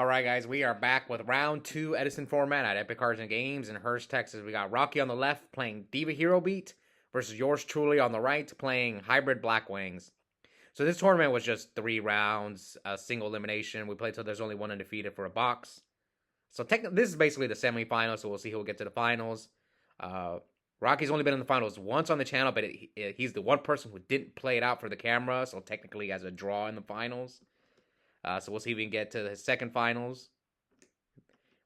All right, guys, we are back with round 2 Edison Format at Epic Cards and Games in Hurst, Texas. We got Rocky on the left playing Diva Hero Beat versus yours truly on the right playing Hybrid Blackwings. So this tournament was just 3 rounds, a single elimination. We played till there's only one undefeated for a box. So this is basically the semifinals, so we'll see who will get to the finals. Rocky's only been in the finals once on the channel, but he's the one person who didn't play it out for the camera, so technically he has a draw in the finals. So we'll see if we can get to the second finals.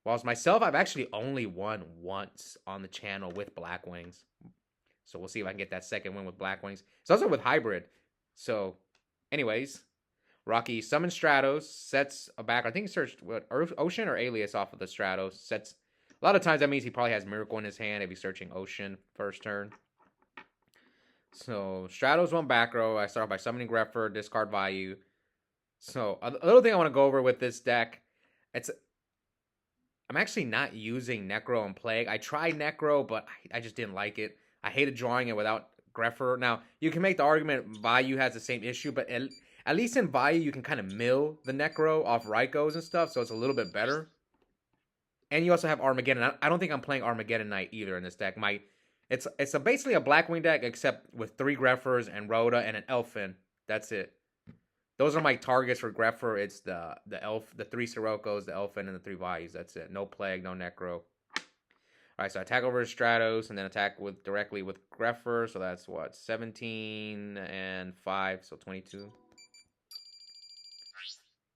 Whilst myself, I've actually only won once on the channel with Blackwings. So we'll see if I can get that second win with Blackwings. It's also with Hybrid. So, anyways, Rocky summons Stratos, sets a back. I think he searched what, Ocean or Alias off of the Stratos. Sets. A lot of times that means he probably has Miracle in his hand if he's searching Ocean first turn. So, Stratos one back row. I start off by summoning Grepher, discard value. So, a little thing I want to go over with this deck, I'm actually not using Necro and Plague. I tried Necro, but I just didn't like it. I hated drawing it without Grepher. Now, you can make the argument Vayu has the same issue, but at least in Vayu, you can kind of mill the Necro off Raikos and stuff, so it's a little bit better. And you also have Armageddon. I don't think I'm playing Armageddon Knight either in this deck. It's basically a Blackwing deck, except with 3 Greffers and Rhoda and an Elfin. That's it. Those are my targets for Grepher. It's the elf, the 3 Sirokkos, the Elfin, and the 3 Vayus. That's it. No Plague, no Necro. Alright, so attack over Stratos, and then attack directly with Grepher. So that's what? 17 and 5, so 22.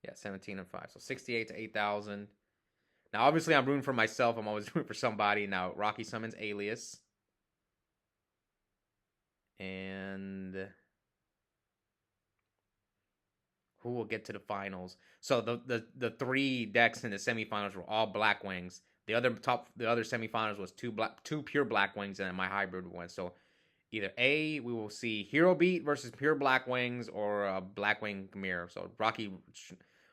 Yeah, 17 and 5. So 68 to 8,000. Now, obviously, I'm rooting for myself. I'm always rooting for somebody. Now, Rocky summons Alias. And who will get to the finals? So the 3 decks in the semifinals were all Blackwings. The other semifinals was two pure Blackwings, and then my hybrid one. So either A, we will see Hero Beat versus pure Blackwings, or a Blackwing Mirror. So Rocky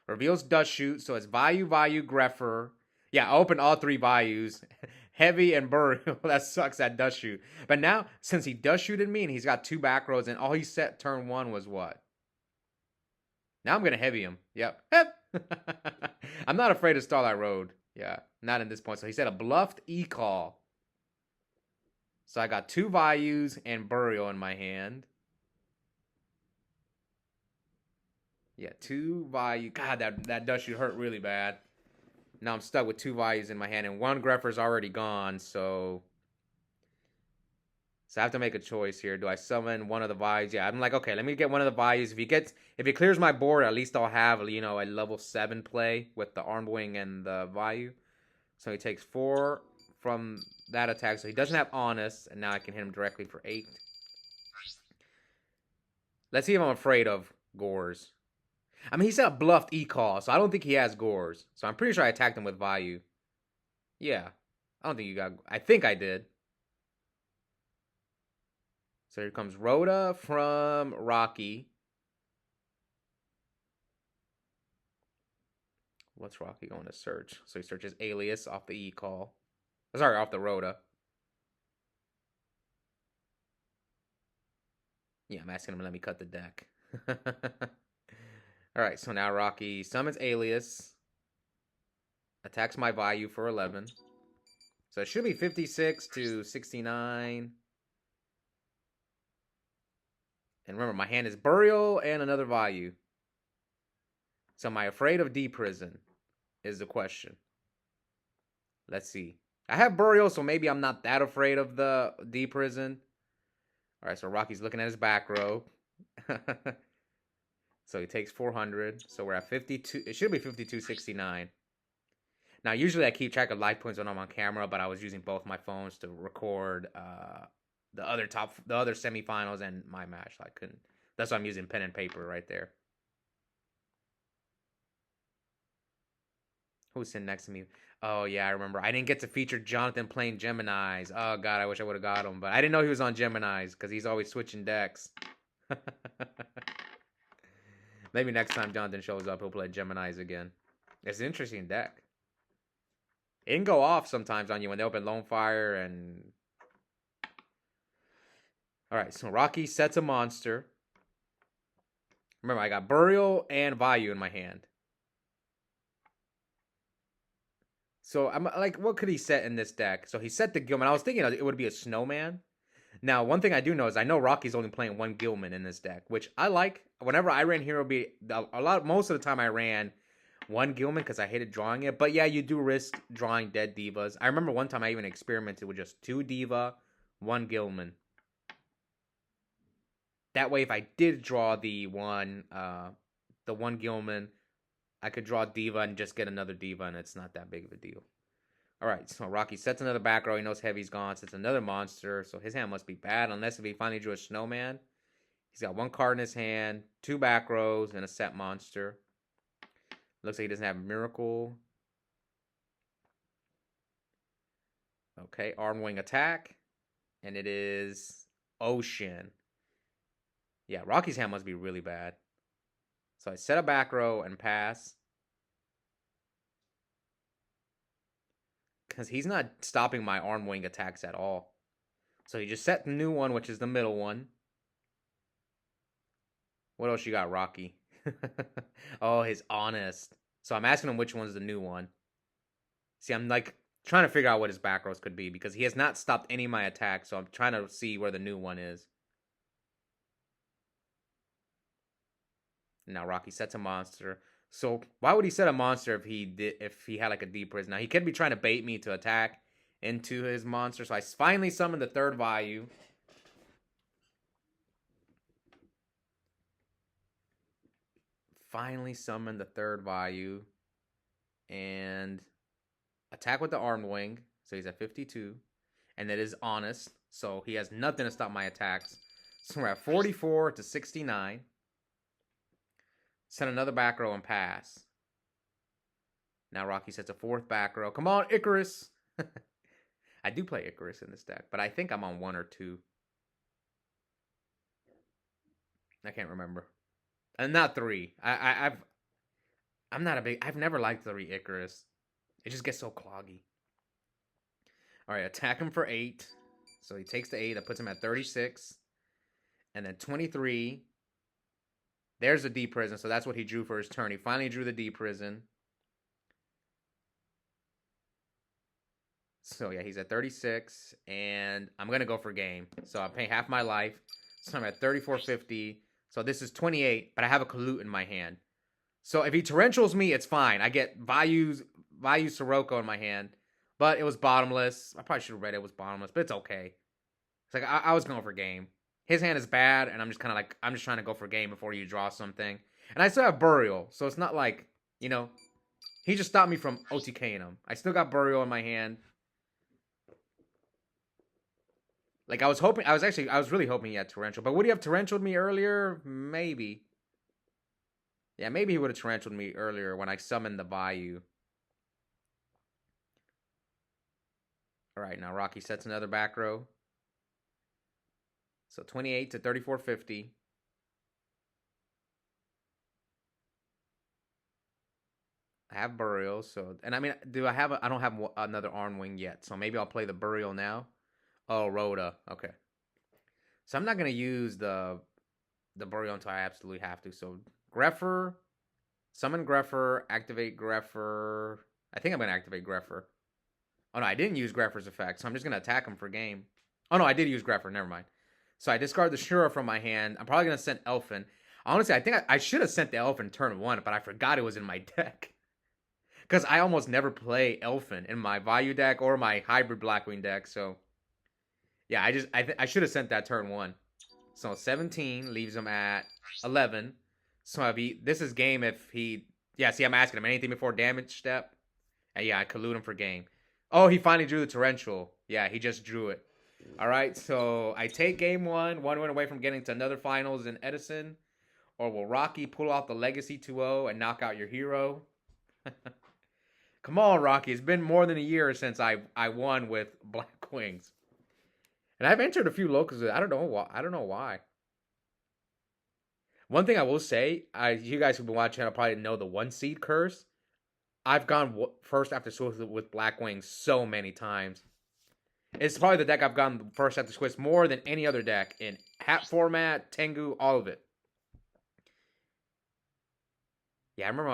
reveals Dust Shoot. So it's Vayu, Grepher. Yeah, I opened all 3 Vayus. Heavy and Burial. That sucks, that Dust Shoot. But now, since he Dust Shooted me, and he's got 2 back rows, and all he set turn 1 was what? Now I'm going to heavy him. Yep. I'm not afraid of Starlight Road. Yeah, not in this point. So he said a bluffed E-Call. So I got 2 Vayus and Burial in my hand. Yeah, 2 Vayu. God, that Dust Shoot hurt really bad. Now I'm stuck with 2 Vayus in my hand, and 1 Grepher's already gone, so I have to make a choice here. Do I summon one of the Vayus? Yeah, I'm like, okay, let me get one of the Vayus. If it clears my board, at least I'll have, a level 7 play with the Armwing and the Vayu. So he takes 4 from that attack. So he doesn't have Honest, and now I can hit him directly for 8. Let's see if I'm afraid of Gores. I mean, he said a bluffed E-Call, so I don't think he has Gores. So I'm pretty sure I attacked him with Vayu. Yeah. I don't think you got... I think I did. So here comes Rhoda from Rocky. What's Rocky going to search? So he searches Alias off the E-Call. Sorry, off the Rhoda. Yeah, I'm asking him to let me cut the deck. Alright, so now Rocky summons Alias. Attacks my Vayu for 11. So it should be 56 to 69. And remember, my hand is Burial and another Vayu. So am I afraid of D-Prison is the question. Let's see. I have Burial, so maybe I'm not that afraid of the D-Prison. Alright, so Rocky's looking at his back row. So he takes 400. So we're at 52. It should be 52.69. Now, usually I keep track of life points when I'm on camera, but I was using both my phones to record the other semifinals and my match. I couldn't. That's why I'm using pen and paper right there. Who's sitting next to me? Oh, yeah, I remember. I didn't get to feature Jonathan playing Geminis. Oh, God, I wish I would have got him. But I didn't know he was on Geminis because he's always switching decks. Maybe next time Jonathan shows up, he'll play Geminis again. It's an interesting deck. It can go off sometimes on you when they open Lone Fire and... Alright, so Rocky sets a monster. Remember, I got Burial and Vayu in my hand. So I'm like, what could he set in this deck? So he set the Gilman. I was thinking it would be a snowman. Now, one thing I do know is I know Rocky's only playing one Gilman in this deck, which I like. Whenever I ran Hero Beat, most of the time I ran one Gilman because I hated drawing it. But yeah, you do risk drawing dead Divas. I remember one time I even experimented with just 2 Diva, 1 Gilman. That way, if I did draw the one Gilman, I could draw Diva and just get another Diva, and it's not that big of a deal. All right, so Rocky sets another back row. He knows Heavy's gone. Sets another monster, so his hand must be bad, unless if he finally drew a snowman. He's got 1 card in his hand, 2 back rows, and a set monster. Looks like he doesn't have Miracle. Okay, Arm Wing attack, and it is Ocean. Yeah, Rocky's hand must be really bad. So I set a back row and pass. Because he's not stopping my Arm Wing attacks at all. So he just set the new one, which is the middle one. What else you got, Rocky? Oh, his Honest. So I'm asking him which one's the new one. See, I'm like trying to figure out what his back rows could be because he has not stopped any of my attacks. So I'm trying to see where the new one is. Now Rocky sets a monster. So why would he set a monster if he had like a deep prison? Now he could be trying to bait me to attack into his monster. So I finally summoned the 3rd value. Finally summoned the 3rd value. And attack with the Armed Wing. So he's at 52. And that is Honest. So he has nothing to stop my attacks. So we're at 44 to 69. Set another back row and pass. Now Rocky sets a 4th back row. Come on, Icarus. I do play Icarus in this deck, but I think I'm on 1 or 2. I can't remember. And not 3. I've never liked 3 Icarus. It just gets so cloggy. All right, attack him for 8. So he takes the 8. That puts him at 36. And then 23. There's a deep prison, so that's what he drew for his turn. He finally drew the deep prison. So yeah, he's at 36, and I'm gonna go for game. So I pay half my life. So I'm at 34.50. So this is 28, but I have a Kalut in my hand. So if he torrentials me, it's fine. I get Vayu Sirocco in my hand, but it was bottomless. I probably should have read it was bottomless, but it's okay. It's like I was going for game. His hand is bad, and I'm just kind of like, I'm just trying to go for game before you draw something. And I still have Burial, so it's not like, you know, he just stopped me from OTKing him. I still got Burial in my hand. Like, I was really hoping he had Torrential. But would he have Torrentialed me earlier? Maybe. Yeah, maybe he would have Torrentialed me earlier when I summoned the Bayou. Alright, now Rocky sets another back row. So 28 to 34.50. I have Burial, so... And I mean, I don't have another Arm Wing yet, so maybe I'll play the Burial now. Oh, Rhoda. Okay. So I'm not going to use the Burial until I absolutely have to. So Greffer, summon Greffer, activate Greffer. I think I'm going to activate Greffer. Oh, no, I didn't use Greffer's effect, so I'm just going to attack him for game. Oh, no, I did use Greffer. Never mind. So I discard the Shura from my hand. I'm probably going to send Elfin. Honestly, I think I should have sent the Elfin turn 1, but I forgot it was in my deck. Because I almost never play Elfin in my Vayu deck or my Hybrid Blackwing deck, so... Yeah, I should have sent that turn 1. So 17 leaves him at 11. So this is game if he... Yeah, see, I'm asking him anything before damage step. And yeah, I collude him for game. Oh, he finally drew the Torrential. Yeah, he just drew it. All right, so I take game 1. 1 win away from getting to another finals in Edison. Or will Rocky pull off the Legacy 2-0 and knock out your hero? Come on, Rocky. It's been more than a year since I won with Blackwings. And I've entered a few locals. I don't know why. One thing I will say, you guys who've been watching, I'll probably know the 1 seed curse. I've gone first after Swiss with Blackwings so many times. It's probably the deck I've gone first after Swiss more than any other deck in Hat format, Tengu, all of it. Yeah, I remember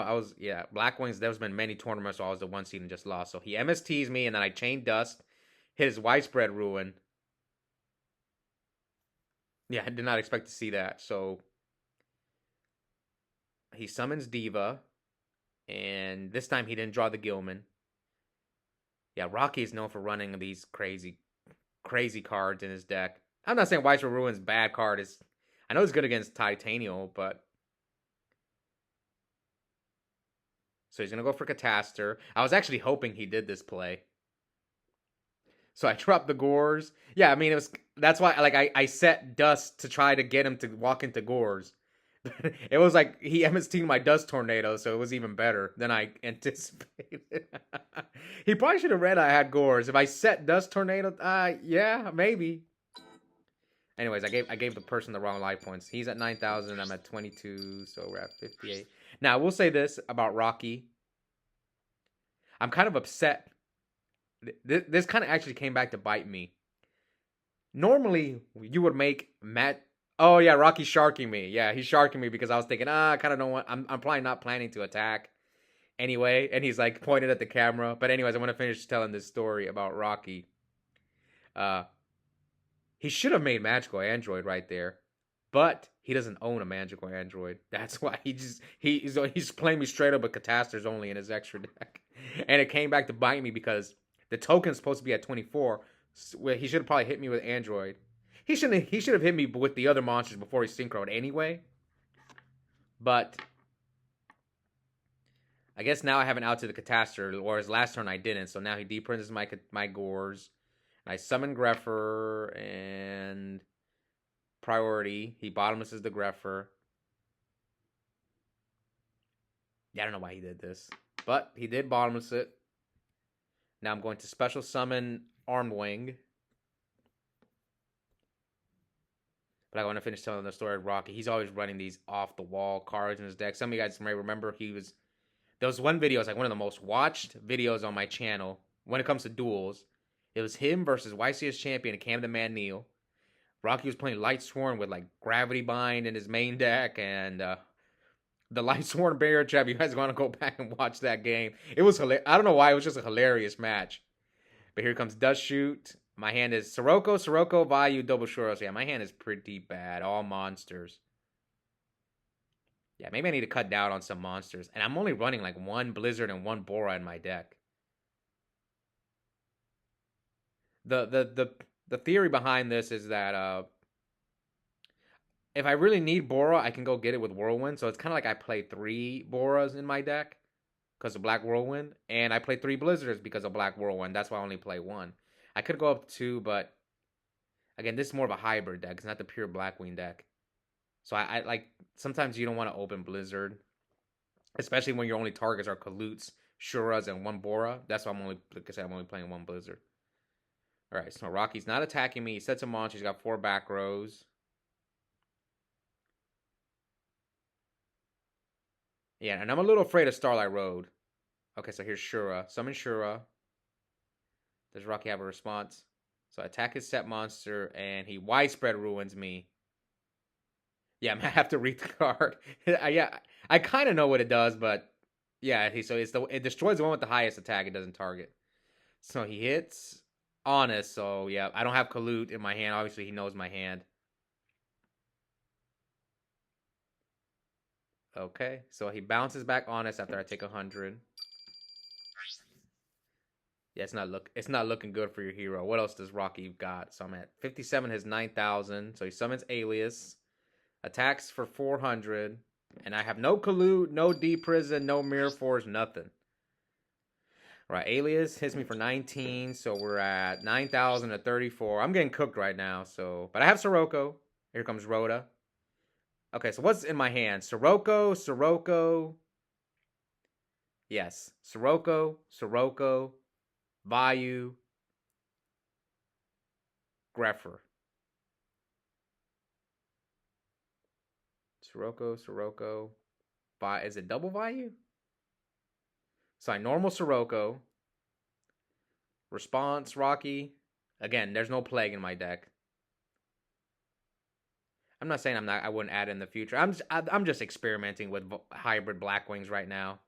Blackwings, there's been many tournaments where I was the one seed and just lost. So he MSTs me, and then I chain dust, hit his widespread ruin. Yeah, I did not expect to see that. So he summons Diva, and this time he didn't draw the Gilman. Yeah, Rocky is known for running these crazy cards in his deck. I'm not saying Widespread Ruin's bad card. I know it's good against Titanial, but so he's gonna go for Cataster. I was actually hoping he did this play. So I dropped the Gores. Yeah, I mean that's why I set Dust to try to get him to walk into Gores. It was like he MST'd my Dust Tornado, so it was even better than I anticipated. He probably should have read I had Gores. If I set Dust Tornado, yeah, maybe. Anyways, I gave the person the wrong life points. He's at 9,000, I'm at 22, so we're at 58. Now, I will say this about Rocky. I'm kind of upset. This kind of actually came back to bite me. Normally, you would make Matt. Oh yeah, Rocky's sharking me. Yeah, he's sharking me because I was thinking, I kind of don't want. I'm probably not planning to attack anyway. And he's like pointed at the camera. But anyways, I want to finish telling this story about Rocky. He should have made Magical Android right there, but he doesn't own a Magical Android. That's why he's playing me straight up with Catasters only in his extra deck, and it came back to bite me because the token's supposed to be at 24. So he should have probably hit me with Android. He should have hit me with the other monsters before he synchroed anyway. But I guess now I have an out to the Cataster, or his last turn I didn't. So now he deprints my Gores. I summon Greffer and priority. He bottomlesses the Greffer. Yeah, I don't know why he did this, but he did bottomless it. Now I'm going to special summon Armed Wing. But I want to finish telling the story of Rocky. He's always running these off-the-wall cards in his deck. Some of you guys may remember there was one video, it's like one of the most watched videos on my channel when it comes to duels. It was him versus YCS champion Camden Man Neal. Rocky was playing Light Sworn with like Gravity Bind in his main deck, and the Light Sworn Barrier Trap. You guys want to go back and watch that game? It was hilarious. I don't know why, it was just a hilarious match. But here comes Dust Shoot. My hand is Sirocco, Vayu, Double Shuros. Yeah, my hand is pretty bad. All monsters. Yeah, maybe I need to cut down on some monsters. And I'm only running like one Blizzard and one Bora in my deck. The theory behind this is that if I really need Bora, I can go get it with Whirlwind. So it's kind of like I play 3 Boras in my deck because of Black Whirlwind. And I play 3 Blizzards because of Black Whirlwind. That's why I only play 1. I could go up to 2, but again, this is more of a hybrid deck. It's not the pure Blackwing deck. So I like, sometimes you don't want to open Blizzard, especially when your only targets are Kalutes, Shuras, and 1 Bora. That's why like I said, I'm only playing 1 Blizzard. Alright, so Rocky's not attacking me. He sets a monster. He's got 4 back rows. Yeah, and I'm a little afraid of Starlight Road. Okay, so here's Shura. Summon Shura. Does Rocky have a response? So I attack his set monster, and he widespread ruins me. Yeah, I'm gonna have to read the card. Yeah, I kind of know what it does, but yeah, it destroys the one with the highest attack. It doesn't target. So he hits Honest. So yeah, I don't have Kalute in my hand. Obviously, he knows my hand. Okay, so he bounces back Honest after I take 100. Yeah, it's not looking good for your hero. What else does Rocky got? So I'm at 57, his 9,000. So he summons Alias, attacks for 400, and I have no Kalute, no D Prison, no Mirror Force, nothing. Right, Alias hits me for 19, so we're at 9,000 to 34. I'm getting cooked right now, but I have Sirocco. Here comes Rhoda. Okay, so what's in my hand? Sirocco. Yes, Sirocco, Vayu, Greffer. Sirocco. Is it double Vayu? So I normal Sirocco. Response, Rocky. Again, there's no Plague in my deck. I'm not saying I wouldn't add it in the future. I'm just experimenting with hybrid Blackwings right now.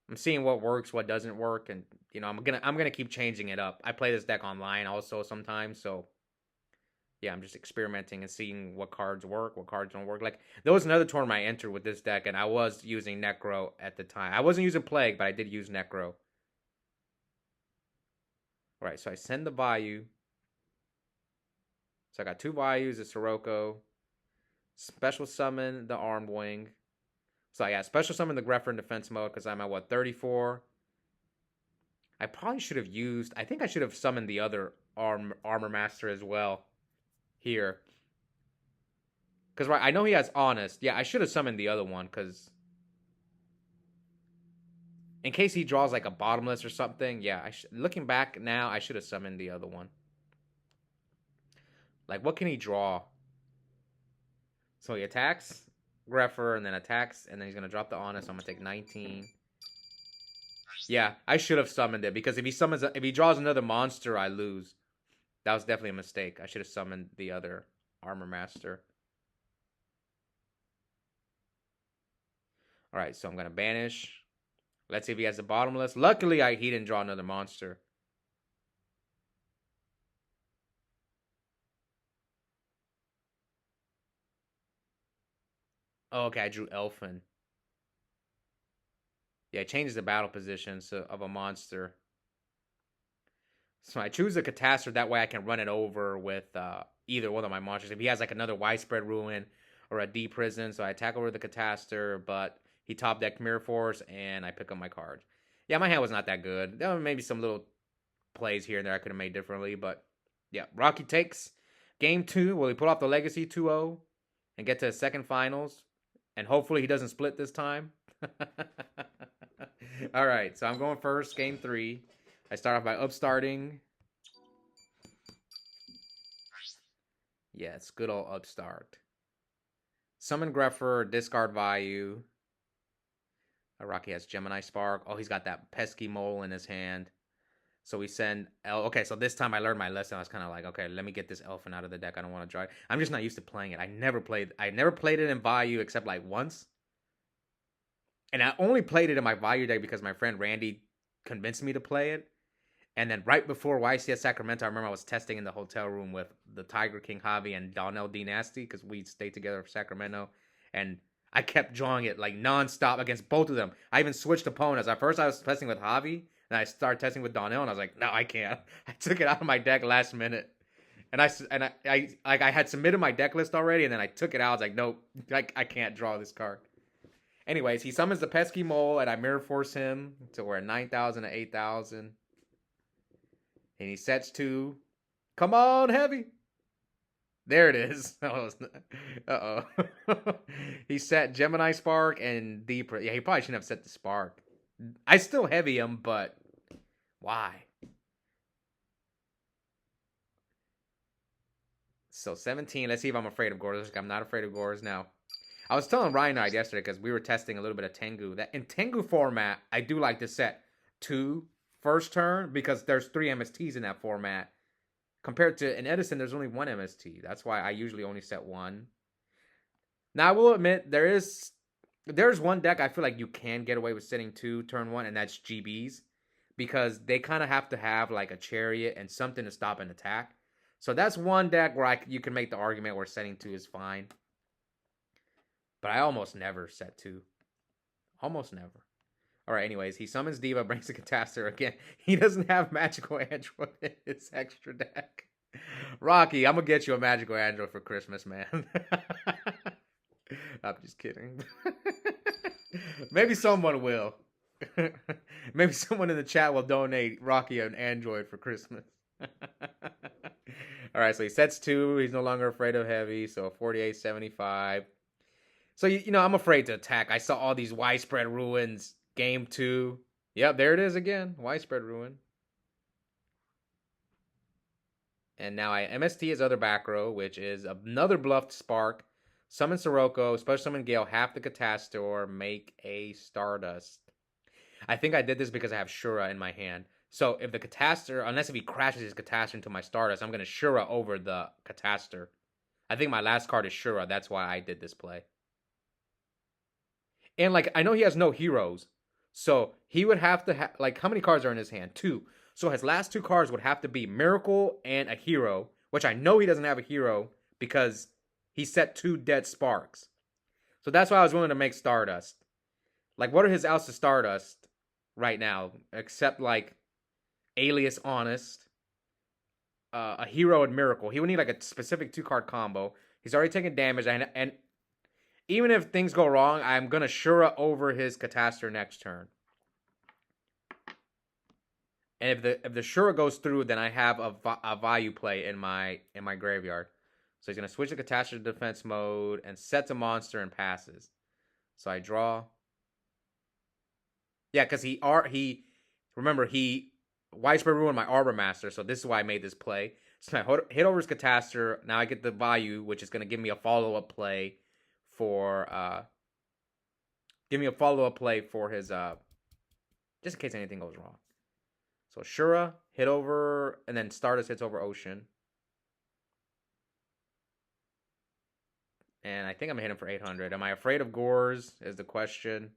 I'm seeing what works, what doesn't work, and I'm gonna keep changing it up. I play this deck online also sometimes, so yeah, I'm just experimenting and seeing what cards work, what cards don't work. Like there was another tournament I entered with this deck, and I was using Necro at the time. I wasn't using Plague, but I did use Necro. All right, so I send the Bayou. So I got 2 Bayous, a Sirocco. Special summon the Armed Wing. So I got special summon the Greffer in defense mode because I'm at 34. I probably should have used. I think I should have summoned the other Armor Master as well here. Because right, I know he has Honest. Yeah, I should have summoned the other one because in case he draws like a bottomless or something. Yeah, looking back now, I should have summoned the other one. Like, what can he draw? So he attacks Greffer and then attacks, and then he's gonna drop the Honest. So I'm gonna take 19. Yeah, I should have summoned it because if he draws another monster, I lose. That was definitely a mistake. I should have summoned the other Armor Master. All right, so I'm gonna banish. Let's see if he has the bottomless. Luckily, he didn't draw another monster. Oh, okay, I drew Elfin. Yeah, it changes the battle position of a monster. So I choose a Catastrophe. That way I can run it over with either one of my monsters. If he has like another Widespread Ruin or a D Prison, so I attack over the Catastrophe, but he top decked Mirror Force, and I pick up my cards. Yeah, my hand was not that good. There were maybe some little plays here and there I could have made differently, but yeah. Rocky takes game 2. Will he pull off the Legacy 2-0 and get to the second finals? And hopefully he doesn't split this time. All right, so I'm going first, game 3. I start off by upstarting. Yeah, it's good old upstart. Summon Greffer, discard Vayu. Rocky has Gemini Spark. Oh, he's got that pesky mole in his hand. So we send okay, so this time I learned my lesson. I was kind of like, okay, let me get this Elfin out of the deck. I don't want to draw it. I'm just not used to playing it. I never played it in Vayu except like once. And I only played it in my Vayu deck because my friend Randy convinced me to play it. And then right before YCS Sacramento, I remember I was testing in the hotel room with the Tiger King Javi and Donnell D Nasty because we stayed together for Sacramento. And I kept drawing it like nonstop against both of them. I even switched opponents. At first I was testing with Javi, and I started testing with Donnell, and I was like, no, I can't. I took it out of my deck last minute. And I had submitted my deck list already, and then I took it out. I was like, nope, I can't draw this card. Anyways, he summons the pesky mole, and I mirror force him to we're at 9,000 to 8,000. And he sets 2. Come on, heavy. There it is. Uh-oh. He set Gemini Spark and Deep. Yeah, he probably shouldn't have set the Spark. I still heavy him, but why? So 17. Let's see if I'm afraid of Gores. I'm not afraid of Gores now. I was telling Ryan Knight yesterday because we were testing a little bit of Tengu. That in Tengu format, I do like to set 2 first turn because there's 3 MSTs in that format. Compared to in Edison, there's only 1 MST. That's why I usually only set 1. Now I will admit there's one deck I feel like you can get away with setting 2 turn 1, and that's GBs, because they kind of have to have like a chariot and something to stop an attack. So that's one deck where you can make the argument where setting 2 is fine. But I almost never set 2. Almost never. All right, anyways, he summons Diva, brings a Catastrophe again. He doesn't have Magical Android in his extra deck. Rocky, I'm going to get you a Magical Android for Christmas, man. I'm just kidding. Maybe someone will. Maybe someone in the chat will donate Rocky an Android for Christmas. All right, so he sets 2. He's no longer afraid of heavy, so 48.75. So, I'm afraid to attack. I saw all these widespread ruins. Game 2. Yep, there it is again. Widespread Ruin. And now I MST his other back row, which is another bluffed Spark. Summon Sirocco, special summon Gale, half the Catastor, make a Stardust. I think I did this because I have Shura in my hand. So if the Catastor, unless if he crashes his Catastor into my Stardust, I'm going to Shura over the Catastor. I think my last card is Shura. That's why I did this play. And like, I know he has no heroes. So he would have to have, like, how many cards are in his hand? 2. So his last 2 cards would have to be Miracle and a hero, which I know he doesn't have a hero because he set 2 Dead Sparks. So that's why I was willing to make Stardust. Like, what are his outs to Stardust right now? Except, like, Alias Honest, a hero and Miracle. He would need, like, a specific 2-card combo. He's already taken damage, and even if things go wrong, I'm going to Shura over his Catastor next turn. And if the Shura goes through, then I have a value play in my graveyard. So he's going to switch the Catastor to defense mode and sets a monster and passes. So I draw. Yeah, because he widespread ruined my Arbor Master, so this is why I made this play. So I hit over his Catastor. Now I get the value, which is going to give me a follow-up play for his just in case anything goes wrong. So Shura, hit over, and then Stardust hits over Ocean. And I think I'm going to hit him for 800. Am I afraid of Gores is the question.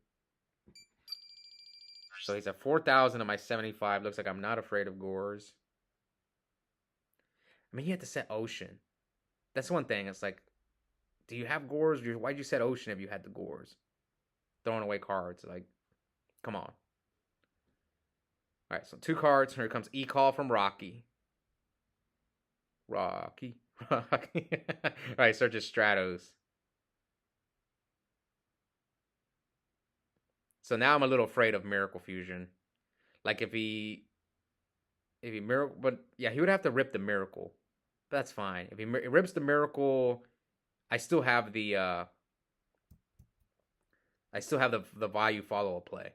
So he's at 4,000 on my 75. Looks like I'm not afraid of Gores. I mean, he had to set Ocean. That's one thing. It's like, do you have Gores? Why'd you set Ocean if you had the Gores? Throwing away cards. Like, come on. All right, so 2 cards. Here comes E-Call from Rocky. Rocky. All right, searches Stratos. So now I'm a little afraid of Miracle Fusion. Like if he Miracle, but yeah, he would have to rip the Miracle. That's fine. If he rips the Miracle, I still have the value follow-up play.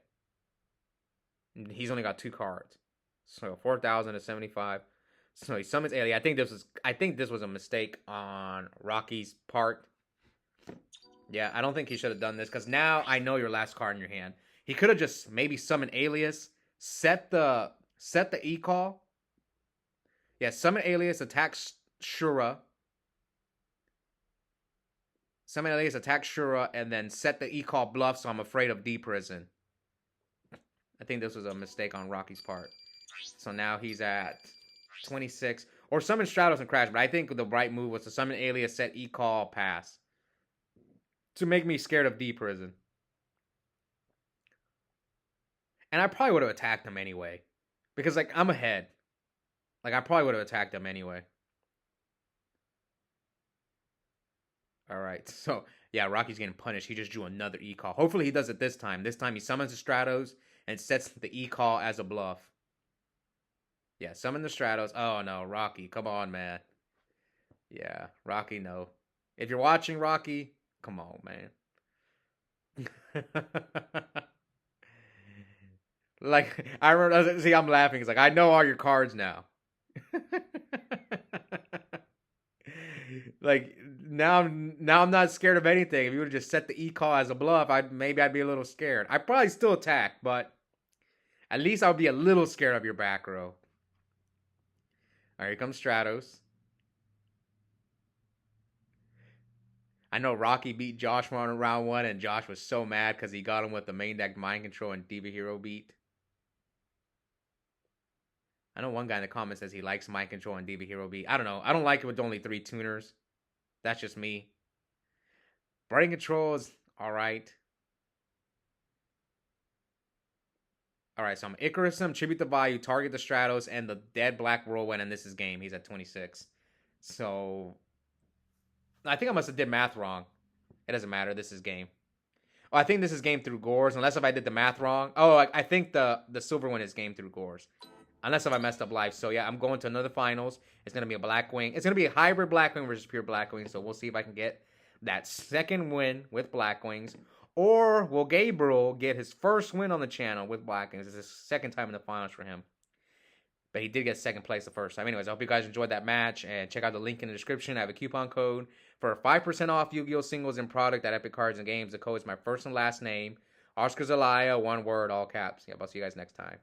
He's only got 2 cards. So 4,000 to 75. So he summons Alien. I think this was a mistake on Rocky's part. Yeah, I don't think he should have done this because now I know your last card in your hand. He could have just maybe summoned Alias, set the E-Call. Yeah, summon Alias, attack Shura. Summon Alias, attack Shura, and then set the E-Call bluff, so I'm afraid of D-Prison. I think this was a mistake on Rocky's part. So now he's at 26. Or summon Stratos and Crash, but I think the right move was to summon Alias, set E-Call, pass. To make me scared of D-Prison. And I probably would have attacked him anyway. Because, like, I'm ahead. Like, I probably would have attacked him anyway. Alright, so, yeah, Rocky's getting punished. He just drew another E-Call. Hopefully he does it this time. This time he summons the Stratos and sets the E-Call as a bluff. Yeah, summon the Stratos. Oh, no, Rocky. Come on, man. Yeah, Rocky, no. If you're watching, Rocky, come on, man. Like, I remember, see, I'm laughing. It's like, I know all your cards now. Like, now I'm not scared of anything. If you would have just set the E-Call as a bluff, maybe I'd be a little scared. I'd probably still attack, but at least I'll be a little scared of your back row. All right, here comes Stratos. I know Rocky beat Josh on round 1, and Josh was so mad because he got him with the main deck Mind Control and Diva Hero beat. I know one guy in the comments says he likes Mind Control and Diva Hero beat. I don't know. I don't like it with only 3 tuners. That's just me. Brain Control is alright. Alright, so I'm Icarus him, tribute the value, target the Stratos, and the dead black whirlwind, and this is game. He's at 26. So I think I must have did math wrong. It doesn't matter. This is game. Oh, I think this is game through Gores, unless if I did the math wrong. Oh, I think the silver one is game through Gores. Unless if I messed up life. So, yeah, I'm going to another finals. It's going to be a Blackwing. It's going to be a hybrid Blackwing versus pure Blackwing. So, we'll see if I can get that second win with Blackwings. Or will Gabriel get his first win on the channel with Blackwings? It's his second time in the finals for him. But he did get second place the first time. Anyways, I hope you guys enjoyed that match. And check out the link in the description. I have a coupon code for 5% off Yu-Gi-Oh! Singles and product at Epic Cards and Games. The code is my first and last name. Oscar Zelaya, one word, all caps. Yeah, I'll see you guys next time.